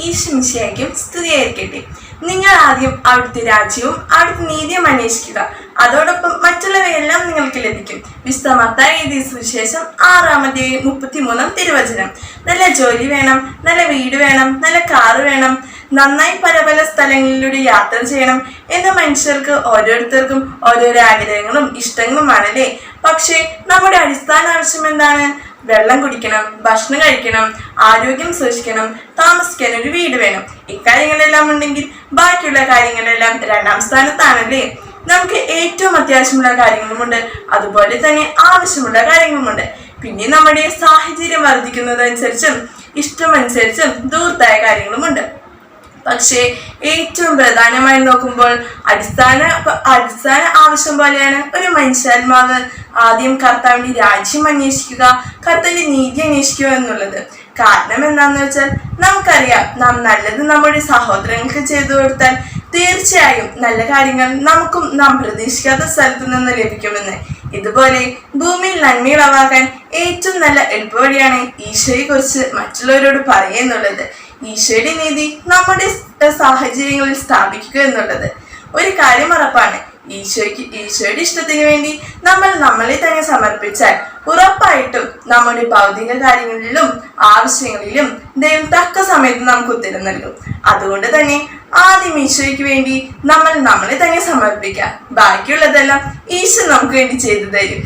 ഈശ്വമിശിയായിരിക്കും സ്തുതിയായിരിക്കട്ടെ. നിങ്ങൾ ആദ്യം അവിടുത്തെ രാജ്യവും അവിടുത്തെ നീതിയും അന്വേഷിക്കുക, അതോടൊപ്പം മറ്റുള്ളവയെല്ലാം നിങ്ങൾക്ക് ലഭിക്കും. വിശുദ്ധ മത്തായി എഴുതിയ സുവിശേഷം 6:33 നല്ല ജോലി വേണം, നല്ല വീട് വേണം, നല്ല കാറ് വേണം, നന്നായി പല പല സ്ഥലങ്ങളിലൂടെ യാത്ര ചെയ്യണം എന്ന് മനുഷ്യർക്ക് ഓരോരുത്തർക്കും ഓരോരോ ആഗ്രഹങ്ങളും ഇഷ്ടങ്ങളുമാണല്ലേ. പക്ഷേ നമ്മുടെ അടിസ്ഥാന ആവശ്യം എന്താണ്? വെള്ളം കുടിക്കണം, ഭക്ഷണം കഴിക്കണം, ആരോഗ്യം സൂക്ഷിക്കണം, താമസിക്കാൻ ഒരു വീട് വേണം. ഇക്കാര്യങ്ങളെല്ലാം ഉണ്ടെങ്കിൽ ബാക്കിയുള്ള കാര്യങ്ങളെല്ലാം രണ്ടാം സ്ഥാനത്താണല്ലേ. നമുക്ക് ഏറ്റവും അത്യാവശ്യമുള്ള കാര്യങ്ങളുമുണ്ട്, അതുപോലെ തന്നെ ആവശ്യമുള്ള കാര്യങ്ങളുമുണ്ട്. പിന്നെ നമ്മുടെ സാഹചര്യം വർദ്ധിക്കുന്നതനുസരിച്ചും ഇഷ്ടമനുസരിച്ചും ദൂർത്തായ കാര്യങ്ങളുമുണ്ട്. പക്ഷേ ഏറ്റവും പ്രധാനമായി നോക്കുമ്പോൾ അടിസ്ഥാന ആവശ്യം പോലെയാണ് ഒരു മനുഷ്യാത്മാവ് ആദ്യം കർത്താവിന്റെ രാജ്യം അന്വേഷിക്കുക, കർത്താവിന്റെ നീതി അന്വേഷിക്കുക എന്നുള്ളത്. കാരണം എന്താന്ന് വെച്ചാൽ നമുക്കറിയാം, നാം നല്ലത് നമ്മുടെ സഹോദരങ്ങൾക്ക് ചെയ്തു കൊടുത്താൽ തീർച്ചയായും നല്ല കാര്യങ്ങൾ നമുക്കും നാം പ്രതീക്ഷിക്കാത്ത സ്ഥലത്തു നിന്ന് ലഭിക്കുമെന്ന്. ഇതുപോലെ ഭൂമിയിൽ നന്മയുളവാക്കാൻ ഏറ്റവും നല്ല എളുപ്പവഴിയാണ് ഈശോയെ കുറിച്ച് മറ്റുള്ളവരോട് പറയുന്നുള്ളത്. ഈശോയുടെ നീതി നമ്മുടെ സാഹചര്യങ്ങളിൽ സ്ഥാപിക്കുക എന്നുള്ളത്. ഒരു കാര്യം ഉറപ്പാണ്, ഈശോയുടെ ഇഷ്ടത്തിന് വേണ്ടി നമ്മൾ നമ്മളെ തന്നെ സമർപ്പിച്ചാൽ ഉറപ്പായിട്ടും നമ്മുടെ ഭൗതിക കാര്യങ്ങളിലും ആവശ്യങ്ങളിലും ദൈവം തക്ക സമയത്ത് നമുക്ക് ഉത്തരം നൽകും. അതുകൊണ്ട് തന്നെ ആദ്യം ഈശോയ്ക്ക് വേണ്ടി നമ്മളെ തന്നെ സമർപ്പിക്കാം. ബാക്കിയുള്ളതെല്ലാം ഈശോ നമുക്ക് വേണ്ടി ചെയ്തു തരും.